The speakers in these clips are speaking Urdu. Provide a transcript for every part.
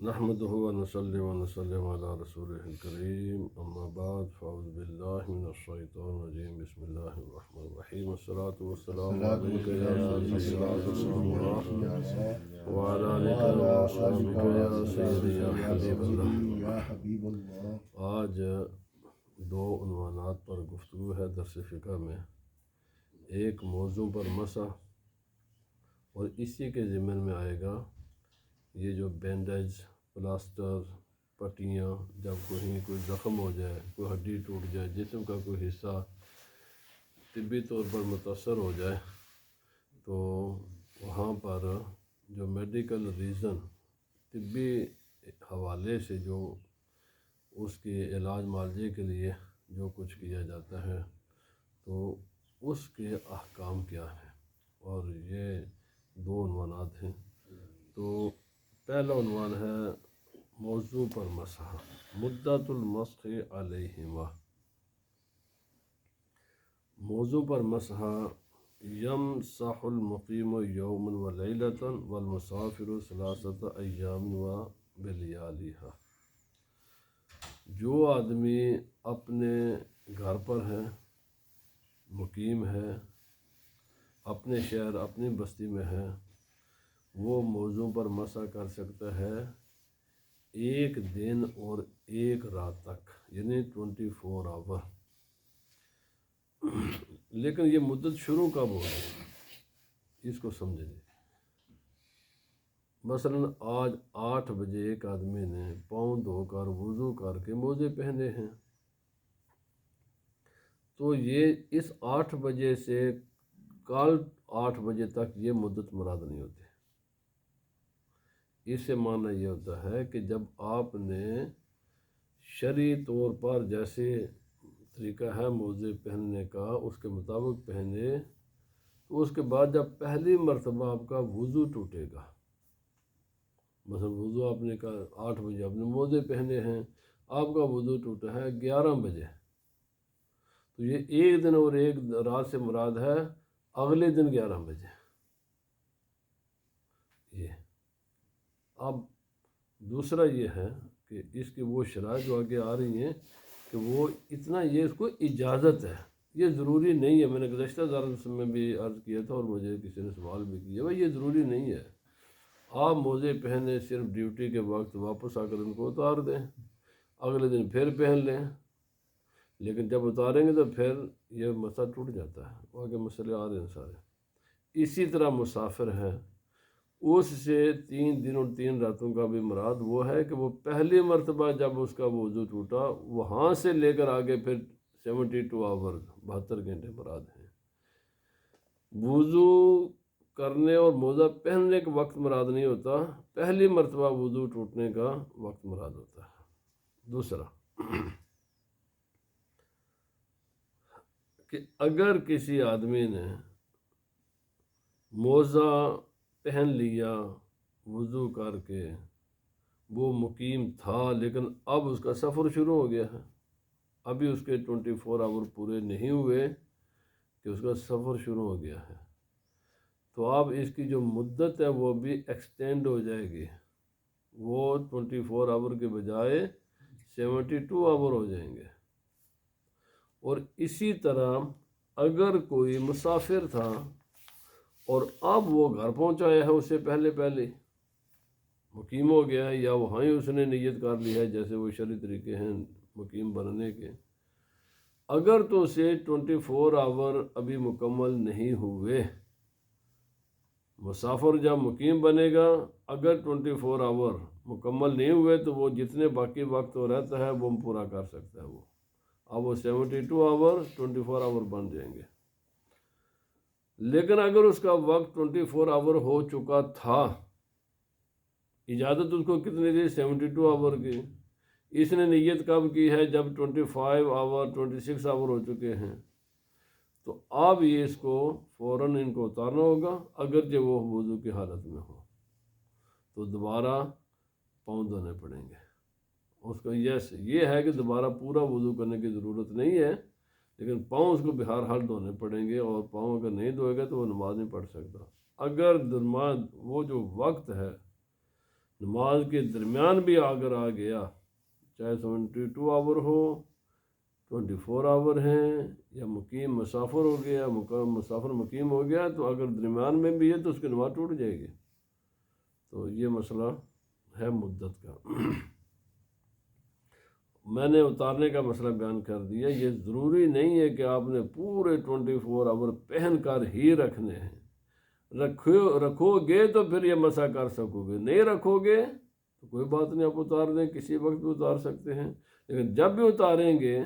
نحمده ونصلي ونسلم على رسوله الكريم أما بعد فأعوذ بالله من الشيطان الرجيم بسم الله الرحمن الرحيم والصلاة والسلام عليك يا سيدي يا رسول الله وعلى آلك وأصحابك يا سيدي يا حبيب الله. آج دو عنوانات پر گفتگو ہے درس فقہ میں. ایک موضوع پر مسح اور اسی کے ضمن میں آئے گا یہ جو بینڈیج، پلاسٹر، پٹیاں، جب کہیں کوئی زخم ہو جائے، کوئی ہڈی ٹوٹ جائے، جسم کا کوئی حصہ طبی طور پر متاثر ہو جائے تو وہاں پر جو میڈیکل ریزن، طبی حوالے سے جو اس کے علاج معالجے کے لیے جو کچھ کیا جاتا ہے تو اس کے احکام کیا ہیں، اور یہ دو عنوانات ہیں. تو پہلا عنوان ہے موضوع پر مسح، مدت المسح علیہما. موضوع پر مسح: یمسح المقیم یوما ولیلۃ والمسافر ثلاثۃ ایام وبلیالیہا. جو آدمی اپنے گھر پر ہے، مقیم ہے، اپنے شہر اپنی بستی میں ہے، وہ موضوع پر مسح کر سکتا ہے 1 دن اور 1 رات تک، یعنی 24 آور. لیکن یہ مدت شروع کب ہوگی اس کو سمجھیں. مثلا آج 8 بجے ایک آدمی نے پاؤں دھو کر وضو کر کے موزے پہنے ہیں، تو یہ اس 8 بجے سے کل 8 بجے تک یہ مدت مراد نہیں ہوتی. اس سے معنی یہ ہوتا ہے کہ جب آپ نے شرعی طور پر جیسے طریقہ ہے موزے پہننے کا اس کے مطابق پہنے، تو اس کے بعد جب پہلی مرتبہ آپ کا وضو ٹوٹے گا، مثلا وضو آپ نے کہا 8 بجے آپ نے موزے پہنے ہیں، آپ کا وضو ٹوٹا ہے 11 بجے، تو یہ 1 دن اور 1 رات سے مراد ہے اگلے دن 11 بجے. یہ اب دوسرا یہ ہے کہ اس کی وہ شرائط جو آگے آ رہی ہیں کہ وہ اتنا، یہ اس کو اجازت ہے، یہ ضروری نہیں ہے. میں نے گزشتہ درس میں بھی عرض کیا تھا اور مجھے کسی نے سوال بھی کیا، بھائی یہ ضروری نہیں ہے. آپ موزے پہنے صرف ڈیوٹی کے وقت واپس آ کر ان کو اتار دیں، اگلے دن پھر پہن لیں، لیکن جب اتاریں گے تو پھر یہ مسئلہ ٹوٹ جاتا ہے. آگے مسئلے آ رہے ہیں سارے. اسی طرح مسافر ہے، اس سے 3 دن اور 3 راتوں کا بھی مراد وہ ہے کہ وہ پہلی مرتبہ جب اس کا وضو ٹوٹا وہاں سے لے کر آگے پھر 72 آور 72 گھنٹے مراد ہیں. وضو کرنے اور موزہ پہننے کا وقت مراد نہیں ہوتا، پہلی مرتبہ وضو ٹوٹنے کا وقت مراد ہوتا ہے. دوسرا کہ اگر کسی آدمی نے موزہ پہن لیا وضو کر کے، وہ مقیم تھا لیکن اب اس کا سفر شروع ہو گیا ہے، ابھی اس کے 24 آور پورے نہیں ہوئے کہ اس کا سفر شروع ہو گیا ہے، تو اب اس کی جو مدت ہے وہ بھی ایکسٹینڈ ہو جائے گی. وہ 24 آور کے بجائے 72 آور ہو جائیں گے. اور اسی طرح اگر کوئی مسافر تھا اور اب وہ گھر پہنچایا ہے اس سے پہلے مقیم ہو گیا ہے، یا وہاں ہی اس نے نیت کر لی ہے، جیسے وہ شرعی طریقے ہیں مقیم بننے کے، اگر تو اسے 24 آور ابھی مکمل نہیں ہوئے، مسافر جب مقیم بنے گا اگر 24 آور مکمل نہیں ہوئے تو وہ جتنے باقی وقت وہ رہتا ہے وہ پورا کر سکتا ہے. اب وہ 72 آور 24 آور بن جائیں گے. لیکن اگر اس کا وقت 24 آور ہو چکا تھا، اجازت اس کو کتنی تھی؟ 72 آور کی. اس نے نیت کب کی ہے؟ جب 25 آور 26 آور ہو چکے ہیں، تو اب یہ اس کو فوراً ان کو اتارنا ہوگا اگرچہ وہ وضو کی حالت میں ہو، تو دوبارہ پاؤں دھونے پڑیں گے. اس کو یہ ہے کہ دوبارہ پورا وضو کرنے کی ضرورت نہیں ہے، لیکن پاؤں اس کو بہرحال دھونے پڑیں گے، اور پاؤں اگر نہیں دھوئے گا تو وہ نماز نہیں پڑھ سکتا. اگر درمیان وہ جو وقت ہے نماز کے درمیان بھی اگر آ گیا، چاہے 72 آور ہو، 24 آور ہیں، یا مقیم مسافر ہو گیا، مسافر مقیم ہو گیا، تو اگر درمیان میں بھی ہے تو اس کی نماز ٹوٹ جائے گی۔ تو یہ مسئلہ ہے مدت کا۔ میں نے اتارنے کا مسئلہ بیان کر دیا۔ یہ ضروری نہیں ہے کہ آپ نے پورے 24 آور پہن کر ہی رکھنے ہیں۔ رکھو گے تو پھر یہ مسح کر سکو گے، نہیں رکھو گے تو کوئی بات نہیں، آپ اتار دیں، کسی وقت بھی اتار سکتے ہیں، لیکن جب بھی اتاریں گے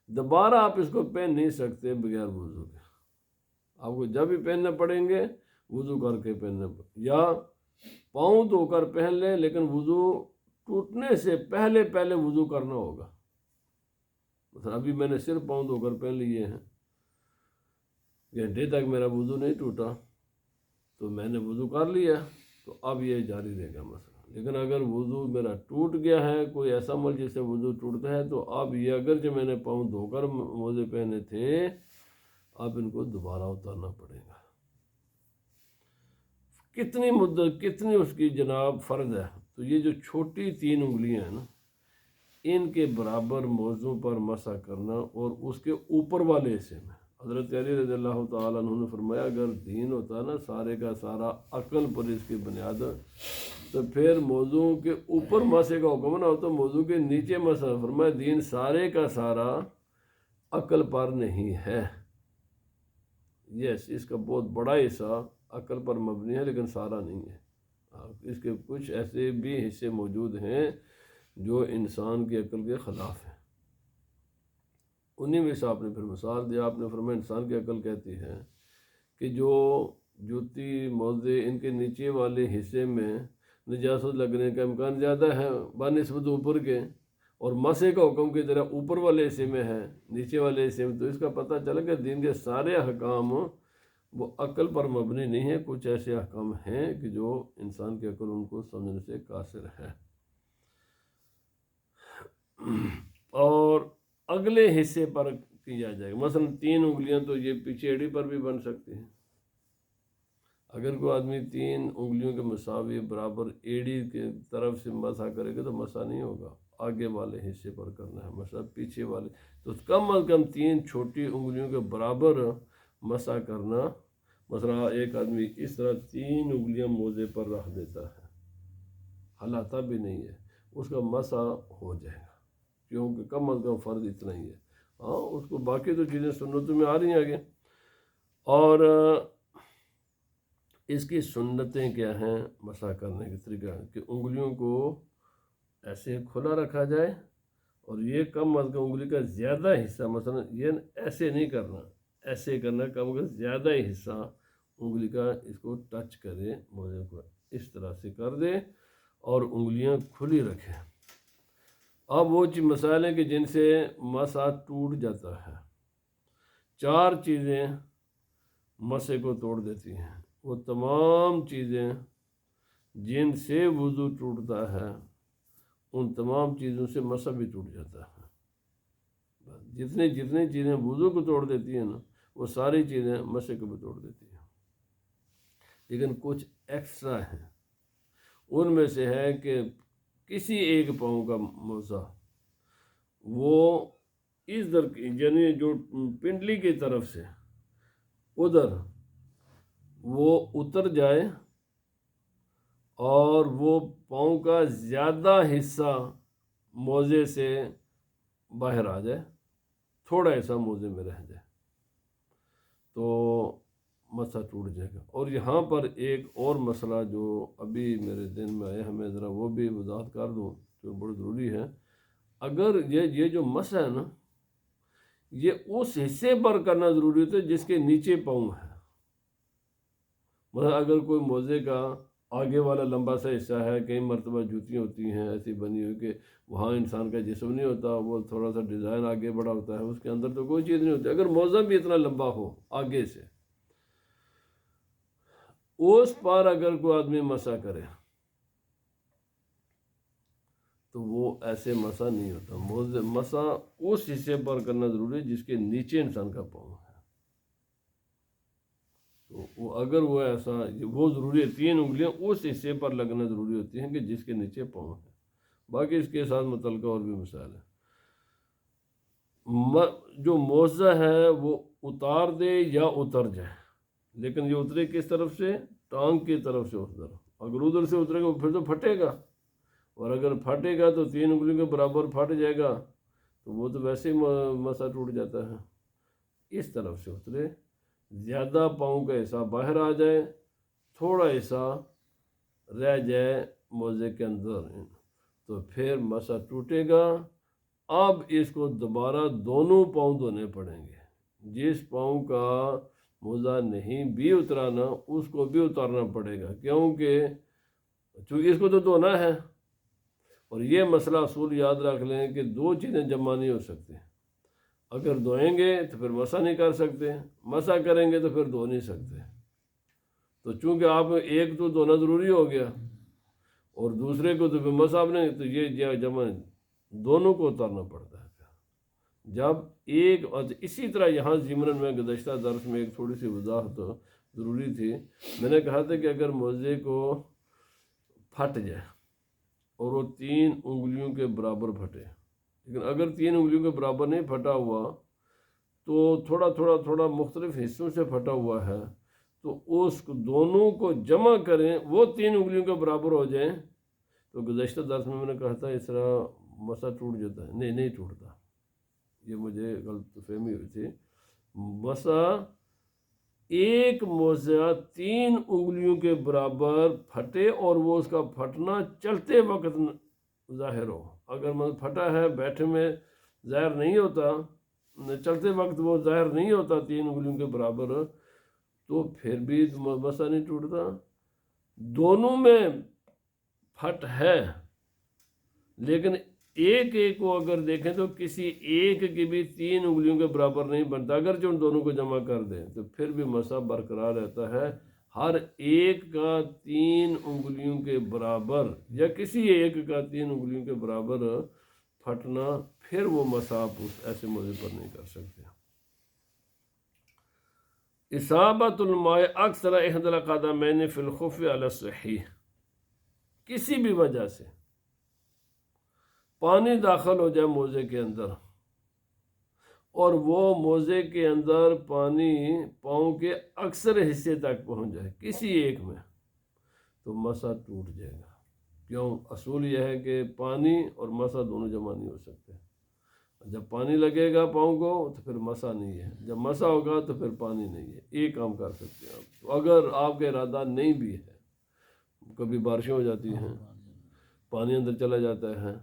دوبارہ آپ اس کو پہن نہیں سکتے بغیر وضو کے۔ آپ کو جب بھی پہننے پڑیں گے وضو کر کے پہننے یا پاؤں دھو کر پہن لیں، لیکن وضو ٹوٹنے سے پہلے وضو کرنا ہوگا۔ مثلا ابھی میں نے صرف پاؤں دھو کر پہن لیے ہیں، گھنٹے تک میرا وضو نہیں ٹوٹا تو میں نے وضو کر لیا، تو اب یہ جاری رہے گا مسئلہ۔ لیکن اگر وضو میرا ٹوٹ گیا ہے، کوئی ایسا عمل جس سے وضو ٹوٹتا ہے، تو اب یہ اگرچہ میں نے پاؤں دھو کر موزے پہنے تھے، اب ان کو دوبارہ اتارنا پڑے گا۔ کتنی مدت، کتنی اس کی جناب فرض ہے؟ تو یہ جو چھوٹی 3 انگلیاں ہیں نا، ان کے برابر موضوع پر مسح کرنا، اور اس کے اوپر والے حصے میں حضرت علی رضی اللہ تعالیٰ عنہ نے فرمایا اگر دین ہوتا نا سارے کا سارا عقل پر اس کی بنیاد، تو پھر موضوع کے اوپر مسح کا حکم نہ ہوتا، موضوع کے نیچے مسح۔ فرمایا دین سارے کا سارا عقل پر نہیں ہے۔ یس، اس کا بہت بڑا حصہ عقل پر مبنی ہے، لیکن سارا نہیں ہے۔ اس کے کچھ ایسے بھی حصے موجود ہیں جو انسان کی عقل کے خلاف ہیں۔ انہی میں سے آپ نے پھر مثال دیا، آپ نے فرمایا انسان کی عقل کہتی ہے کہ جو جوتی، موزے، ان کے نیچے والے حصے میں نجاست لگنے کا امکان زیادہ ہے بنسبت اوپر کے، اور مسح کا حکم کی طرح اوپر والے حصے میں ہے، نیچے والے حصے میں، تو اس کا پتہ چلا کہ دین کے سارے احکام وہ عقل پر مبنی نہیں ہے۔ کچھ ایسے احکام ہیں کہ جو انسان کی عقل ان کو سمجھنے سے قاصر ہے۔ اور اگلے حصے پر کیا جائے گا، مثلا 3 انگلیاں تو یہ پیچھے ایڑی پر بھی بن سکتی ہیں۔ اگر کوئی آدمی 3 انگلیوں کے مساوی برابر ایڑی کے طرف سے مسح کرے گا تو مسح نہیں ہوگا، آگے والے حصے پر کرنا ہے مسح، پیچھے والے تو کم از کم 3 چھوٹی انگلیوں کے برابر مسح کرنا۔ مثلا ایک آدمی اس طرح 3 انگلیاں موزے پر رکھ دیتا ہے، ہلاتا بھی نہیں ہے، اس کا مسح ہو جائے گا، کیونکہ کم از کم فرض اتنا ہی ہے۔ ہاں، اس کو باقی تو چیزیں سنتوں میں آ رہی ہیں آگے۔ اور اس کی سنتیں کیا ہیں مسح کرنے کے طریقہ؟ کہ انگلیوں کو ایسے کھلا رکھا جائے، اور یہ کم از کم انگلی کا زیادہ حصہ، مثلا یہ ایسے نہیں کرنا، ایسے کرنا، کم از کم زیادہ حصہ انگلی کا اس کو ٹچ کرے، موزے کو اس طرح سے کر دے اور انگلیاں کھلی رکھے۔ اب وہ مسائل ہیں کہ جن سے مسح ٹوٹ جاتا ہے۔ 4 چیزیں مسح کو توڑ دیتی ہیں، وہ تمام چیزیں جن سے وضو ٹوٹتا ہے ان تمام چیزوں سے مسح بھی ٹوٹ جاتا ہے۔ جتنی چیزیں وضو کو توڑ دیتی ہیں نا، وہ ساری چیزیں مسح کو بھی توڑ دیتی ہیں۔ لیکن کچھ ایکسٹرا ہیں، ان میں سے ہے کہ کسی ایک پاؤں کا موزہ وہ اس یعنی جو پنڈلی کی طرف سے ادھر وہ اتر جائے، اور وہ پاؤں کا زیادہ حصہ موزے سے باہر آ جائے، تھوڑا حصہ موزے میں رہ جائے، تو مسح ٹوٹ جائے گا۔ اور یہاں پر ایک اور مسئلہ جو ابھی میرے ذہن میں آیا، ہمیں ذرا وہ بھی وضاحت کر دوں جو بڑی ضروری ہے۔ اگر یہ جو مسح ہے نا، یہ اس حصے پر کرنا ضروری ہوتا ہے جس کے نیچے پاؤں ہے۔ مثلا اگر کوئی موزے کا آگے والا لمبا سا حصہ ہے، کئی مرتبہ جوتیاں ہوتی ہیں ایسی بنی ہوئی کہ وہاں انسان کا جسم نہیں ہوتا، وہ تھوڑا سا ڈیزائن آگے بڑا ہوتا ہے، اس کے اندر تو کوئی چیز نہیں ہوتی۔ اگر موزہ بھی اتنا لمبا ہو آگے سے، اس پر اگر کوئی آدمی مسح کرے تو وہ ایسے مسح نہیں ہوتا۔ مسح اس حصے پر کرنا ضروری ہے جس کے نیچے انسان کا پاؤں ہے۔ تو وہ اگر وہ ایسا وہ ضروری ہے 3 انگلیاں اس حصے پر لگنا ضروری ہوتی ہیں کہ جس کے نیچے پاؤں ہے. باقی اس کے ساتھ متعلقہ اور بھی مسائل ہیں. جو موزہ ہے وہ اتار دے یا اتر جائے، لیکن یہ اترے کس طرف سے؟ ٹانگ کی طرف سے اتر. اگر ادھر سے اترے گا پھر تو پھٹے گا، اور اگر پھٹے گا تو 3 انگلیوں کے برابر پھٹ جائے گا تو وہ تو ویسے ہی مسا ٹوٹ جاتا ہے. اس طرف سے اترے، زیادہ پاؤں کا حصہ باہر آ جائے، تھوڑا حصہ رہ جائے موزے کے اندر، تو پھر مسا ٹوٹے گا. اب اس کو دوبارہ دونوں پاؤں دھونے پڑیں گے. جس پاؤں کا موزہ نہیں بھی اترانا اس کو بھی اتارنا پڑے گا، کیونکہ اس کو تو دھونا ہے. اور یہ مسئلہ اصول یاد رکھ لیں کہ 2 چیزیں جمع نہیں ہو سکتی. اگر دھوئیں گے تو پھر مسا نہیں کر سکتے، مسا کریں گے تو پھر دھو نہیں سکتے. تو چونکہ آپ ایک تو دھونا ضروری ہو گیا اور دوسرے کو تو پھر مسا آپ نے، تو یہ جمع دونوں کو اتارنا پڑتا ہے. جب ایک، اسی طرح یہاں ضمن میں گزشتہ درس میں ایک تھوڑی سی وضاحت ضروری تھی. میں نے کہا تھا کہ اگر موزے کو پھٹ جائے اور وہ 3 انگلیوں کے برابر پھٹے، لیکن اگر 3 انگلیوں کے برابر نہیں پھٹا ہوا تو تھوڑا مختلف حصوں سے پھٹا ہوا ہے، تو اس دونوں کو جمع کریں وہ 3 انگلیوں کے برابر ہو جائیں. تو گزشتہ درس میں نے کہا تھا اس طرح مسا ٹوٹ جاتا ہے. نہیں ٹوٹتا، یہ مجھے غلط فہمی ہوئی تھی. مسا ایک موزہ 3 انگلیوں کے برابر پھٹے اور وہ اس کا پھٹنا چلتے وقت ظاہر ہو. اگر پھٹا ہے بیٹھے میں ظاہر نہیں ہوتا، چلتے وقت وہ ظاہر نہیں ہوتا 3 انگلیوں کے برابر، تو پھر بھی مسا نہیں ٹوٹتا. دونوں میں پھٹ ہے، لیکن ایک کو اگر دیکھیں تو کسی ایک کی بھی 3 انگلیوں کے برابر نہیں بنتا. اگر جو ان دونوں کو جمع کر دیں تو پھر بھی مسا برقرار رہتا ہے. ہر ایک کا 3 انگلیوں کے برابر یا کسی ایک کا 3 انگلیوں کے برابر پھٹنا، پھر وہ مسا آپ ایسے موضوع پر نہیں کر سکتے. اصابت الماء اکثر احد القدمین فی الخف علی الصحیح، کسی بھی وجہ سے پانی داخل ہو جائے موزے کے اندر اور وہ موزے کے اندر پانی پاؤں کے اکثر حصے تک پہنچ جائے کسی ایک میں، تو مسا ٹوٹ جائے گا. کیوں؟ اصول یہ ہے کہ پانی اور مسا دونوں جمع نہیں ہو سکتے. جب پانی لگے گا پاؤں کو تو پھر مسا نہیں ہے، جب مسا ہوگا تو پھر پانی نہیں ہے. ایک کام کر سکتے ہیں آپ. تو اگر آپ کا ارادہ نہیں بھی ہے، کبھی بارشیں ہو جاتی ہیں، پانی اندر چلا جاتا ہے،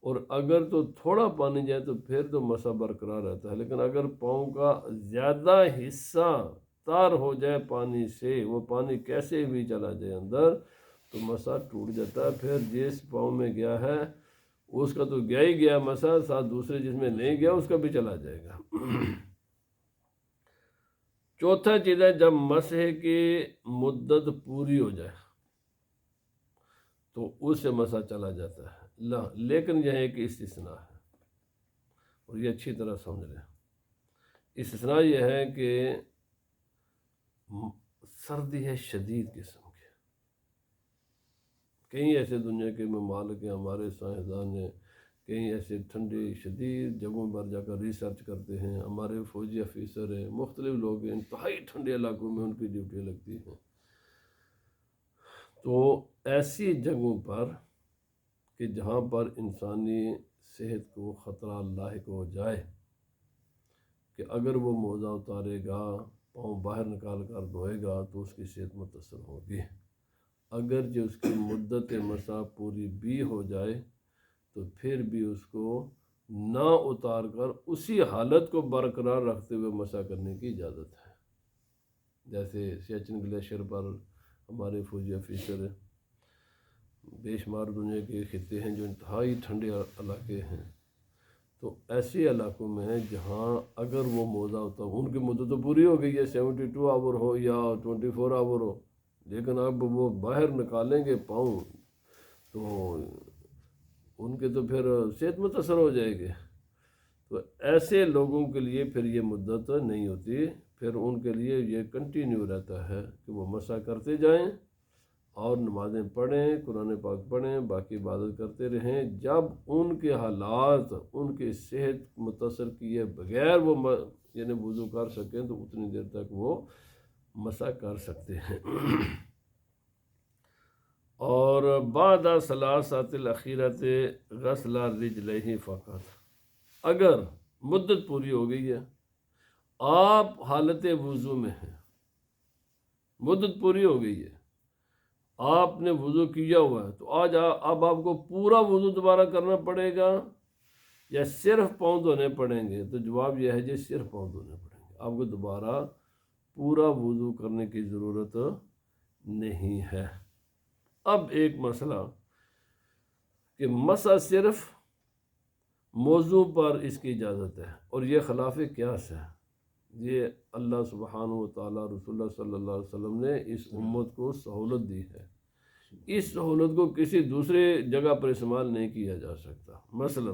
اور اگر تو تھوڑا پانی جائے تو پھر تو مسا برقرار رہتا ہے. لیکن اگر پاؤں کا زیادہ حصہ تار ہو جائے پانی سے، وہ پانی کیسے بھی چلا جائے اندر، تو مسا ٹوٹ جاتا ہے. پھر جس پاؤں میں گیا ہے اس کا تو گیا ہی گیا مسا، ساتھ دوسرے جس میں نہیں گیا اس کا بھی چلا جائے گا. چوتھا چیز ہے جب مسح کی مدت پوری ہو جائے تو اس سے مسا چلا جاتا ہے. لیکن یہ ایک استثناء ہے اور یہ اچھی طرح سمجھ لیں. استثناء یہ ہے کہ سردی ہے شدید قسم کی. کئی ایسے دنیا کے ممالک ہیں، ہمارے سائنسدان نے کئی ایسے ٹھنڈی شدید جگہوں پر جا کر ریسرچ کرتے ہیں. ہمارے فوجی افیسر ہیں، مختلف لوگ ہیں، انتہائی ٹھنڈے علاقوں میں ان کی ڈیوٹی لگتی ہیں. تو ایسی جگہوں پر کہ جہاں پر انسانی صحت کو خطرہ لاحق ہو جائے کہ اگر وہ موزہ اتارے گا، پاؤں باہر نکال کر دھوئے گا تو اس کی صحت متاثر ہوگی. اگر جو اس کی مدت مسا پوری بھی ہو جائے تو پھر بھی اس کو نہ اتار کر اسی حالت کو برقرار رکھتے ہوئے مسا کرنے کی اجازت ہے. جیسے سیاچن گلیشیئر پر ہمارے فوجی افیسر، بے شمار دنیا کے خطے ہیں جو انتہائی ٹھنڈے علاقے ہیں، تو ایسے علاقوں میں جہاں اگر وہ موزہ ہوتا ہے، ان کی مدت تو پوری ہو گئی ہے، 72 آور ہو یا 24 آور ہو، لیکن اب وہ باہر نکالیں گے پاؤں تو ان کے تو پھر صحت متاثر ہو جائے گی. تو ایسے لوگوں کے لیے پھر یہ مدت نہیں ہوتی پھر ان کے لیے یہ کنٹینیو رہتا ہے کہ وہ مسح کرتے جائیں اور نمازیں پڑھیں، قرآن پاک پڑھیں، باقی عبادت کرتے رہیں۔ جب ان کے حالات ان کی صحت متاثر کیے بغیر وہ یعنی وضو کر سکیں تو اتنی دیر تک وہ مسح کر سکتے ہیں۔ اور بعد ثلاثۃ الاخیرۃ غسل رجلہ فقط، اگر مدت پوری ہو گئی ہے، آپ حالت وضو میں ہیں، مدت پوری ہو گئی ہے، آپ نے وضو کیا ہوا ہے، تو اب آپ کو پورا وضو دوبارہ کرنا پڑے گا یا صرف پاؤں دھونے پڑیں گے؟ تو جواب یہ ہے جی صرف پاؤں دھونے پڑیں گے، آپ کو دوبارہ پورا وضو کرنے کی ضرورت نہیں ہے۔ اب ایک مسئلہ کہ مسح صرف موضوع پر اس کی اجازت ہے، اور یہ خلاف قیاس ہے۔ یہ اللہ سبحانہ و تعالیٰ رسول اللہ صلی اللہ علیہ وسلم نے اس امت کو سہولت دی ہے، اس سہولت کو کسی دوسرے جگہ پر استعمال نہیں کیا جا سکتا۔ مثلا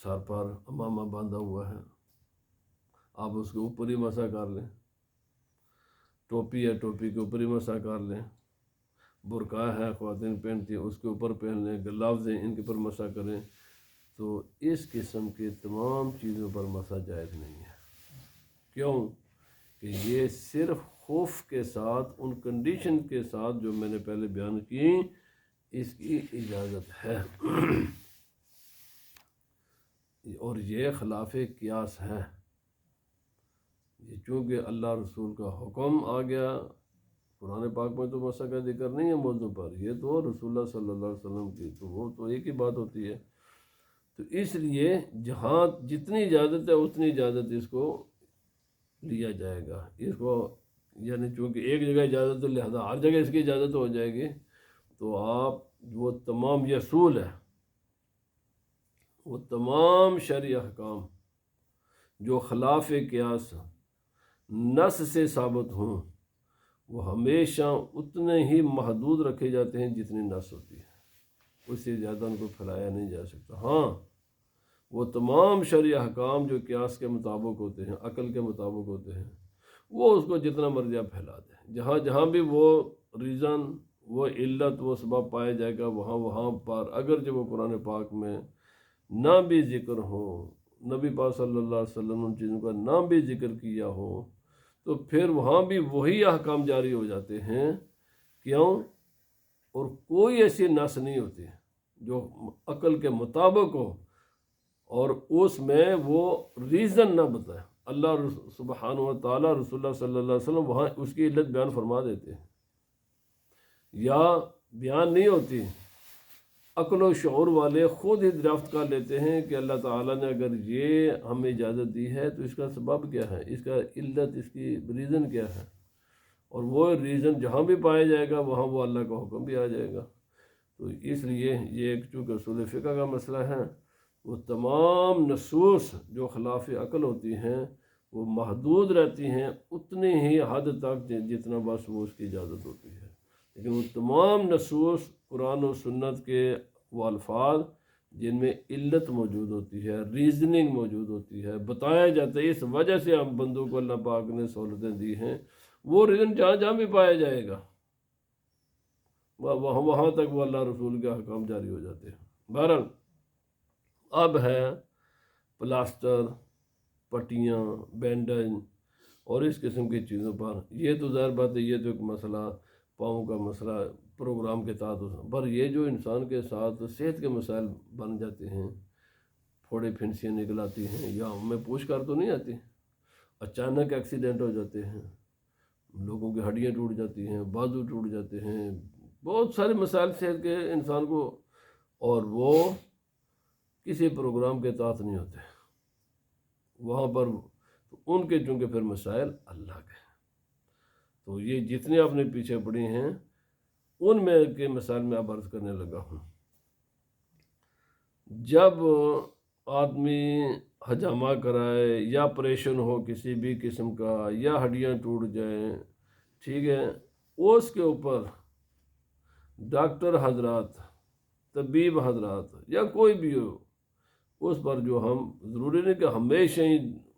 سر پر امامہ باندھا ہوا ہے، آپ اس کے اوپر ہی مسح کر لیں، ٹوپی ہے ٹوپی کے اوپر ہی مسح کر لیں، برقع ہے خواتین پہنتی ہیں اس کے اوپر پہن لیں، گلاوز ہیں ان کے اوپر مسح کریں، تو اس قسم کے تمام چیزوں پر مسح جائز نہیں ہے۔ کیوں کہ یہ صرف خوف کے ساتھ، ان کنڈیشن کے ساتھ جو میں نے پہلے بیان کی، اس کی اجازت ہے، اور یہ خلاف قیاس ہے۔ یہ چونکہ اللہ رسول کا حکم آ گیا، قرآن پاک میں تو مسح کا ذکر نہیں ہے موضوع پر، یہ تو رسول اللہ صلی اللہ علیہ وسلم کی، تو وہ تو ایک ہی بات ہوتی ہے۔ تو اس لیے جہاں جتنی اجازت ہے اتنی اجازت اس کو لیا جائے گا، اس کو یعنی چونکہ ایک جگہ اجازت ہے لہذا ہر جگہ اس کی اجازت ہو جائے گی، تو آپ وہ تمام یہ اصول ہے، وہ تمام شرعی احکام جو خلاف قیاس نص سے ثابت ہوں، وہ ہمیشہ اتنے ہی محدود رکھے جاتے ہیں جتنی نص ہوتی ہے، اس سے زیادہ ان کو پھیلایا نہیں جا سکتا۔ ہاں وہ تمام شرعی احکام جو قیاس کے مطابق ہوتے ہیں، عقل کے مطابق ہوتے ہیں، وہ اس کو جتنا مرضی آپ پھیلا دیں، جہاں جہاں بھی وہ ریزن، وہ علت، وہ سبب پایا جائے گا، وہاں پر اگرچہ وہ قرآن پاک میں نہ بھی ذکر ہو، نبی پاک صلی اللہ علیہ وسلم ان چیزوں کا نہ بھی ذکر کیا ہو، تو پھر وہاں بھی وہی احکام جاری ہو جاتے ہیں۔ کیوں؟ اور کوئی ایسی نص نہیں ہوتی جو عقل کے مطابق ہو اور اس میں وہ ریزن نہ بتائے۔ اللہ سبحانہ و تعالیٰ رسول اللہ صلی اللہ علیہ وسلم وہاں اس کی علت بیان فرما دیتے ہیں، یا بیان نہیں ہوتی، عقل و شعور والے خود ہی دریافت کر لیتے ہیں کہ اللہ تعالیٰ نے اگر یہ ہمیں اجازت دی ہے تو اس کا سبب کیا ہے، اس کا علت، اس کی ریزن کیا ہے، اور وہ ریزن جہاں بھی پایا جائے گا وہاں وہ اللہ کا حکم بھی آ جائے گا۔ تو اس لیے یہ ایک چونکہ اصول فقہ کا مسئلہ ہے، وہ تمام نصوص جو خلاف عقل ہوتی ہیں وہ محدود رہتی ہیں اتنی ہی حد تک جتنا بس وہ اس کی اجازت ہوتی ہے، لیکن وہ تمام نصوص قرآن و سنت کے وہ الفاظ جن میں علت موجود ہوتی ہے، ریزننگ موجود ہوتی ہے، بتایا جاتا ہے، اس وجہ سے ہم بندوں کو اللہ پاک نے سہولتیں دی ہیں، وہ ریزن جہاں جہاں بھی پایا جائے گا وہاں تک وہ اللہ رسول کے حکام جاری ہو جاتے ہیں۔ بہرحال اب ہے پلاسٹر، پٹیاں، بینڈیج اور اس قسم کی چیزوں پر، یہ تو ظاہر بات ہے، یہ تو ایک مسئلہ پاؤں کا مسئلہ پروگرام کے تحت، پر یہ جو انسان کے ساتھ صحت کے مسائل بن جاتے ہیں، پھوڑے پھنسیاں نکل آتی ہیں، یا ہمیں پوچھ کر تو نہیں آتی، اچانک ایکسیڈنٹ ہو جاتے ہیں، لوگوں کی ہڈیاں ٹوٹ جاتی ہیں، بازو ٹوٹ جاتے ہیں، بہت سارے مسائل صحت کے انسان کو، اور وہ کسی پروگرام کے تحت نہیں ہوتے وہاں پر، تو ان کے چونکہ پھر مسائل اللہ کے، تو یہ جتنے آپ نے پیچھے پڑی ہیں ان میں کے مسائل میں اب عرض کرنے لگا ہوں۔ جب آدمی حجامہ کرائے یا آپریشن ہو کسی بھی قسم کا، یا ہڈیاں ٹوٹ جائیں، ٹھیک ہے، اس کے اوپر ڈاکٹر حضرات، طبیب حضرات یا کوئی بھی ہو، اس پر جو ہم ضروری نہیں کہ ہمیشہ ہی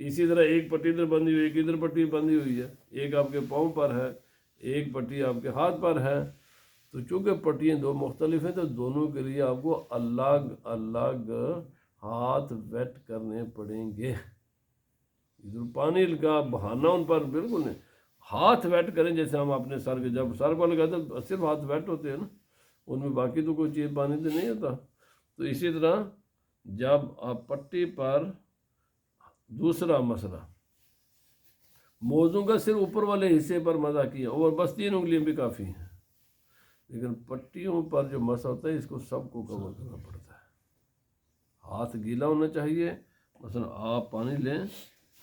اسی طرح ایک پٹی ادھر بندھی ہوئی، ایک ادھر پٹی بندھی ہوئی ہے، ایک آپ کے پاؤں پر ہے، ایک پٹی آپ کے ہاتھ پر ہے، تو چونکہ پٹیاں دو مختلف ہیں تو دونوں کے لیے آپ کو الگ الگ ہاتھ ویٹ کرنے پڑیں گے۔ ادھر پانی کا بہانا ان پر بالکل نہیں، ہاتھ ویٹ کریں جیسے ہم اپنے سر کے، جب سر پر لگاتے ہیں صرف ہاتھ ویٹ ہوتے ہیں نا، ان میں باقی تو کوئی چیز پانی تو نہیں ہوتا۔ تو اسی طرح جب آپ پٹی پر، دوسرا مسئلہ موزوں کا صرف اوپر والے حصے پر مزہ کیا اور بس 3 انگلیاں بھی کافی ہیں، لیکن پٹیوں پر جو مسا ہوتا ہے اس کو سب کو کور کرنا پڑتا ہے۔ ہاتھ گیلا ہونا چاہیے، مثلا آپ پانی لیں،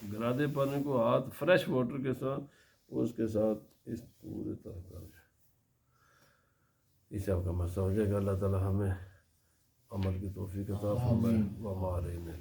گرا دیں پانی کو ہاتھ فریش واٹر کے ساتھ، اس کے ساتھ اس پورے طرح کر جائے، اس سے آپ کا مسا ہو جائے گا۔ اللہ تعالی ہمیں عمل کی توفیق عطا فرمائے۔ وما علینا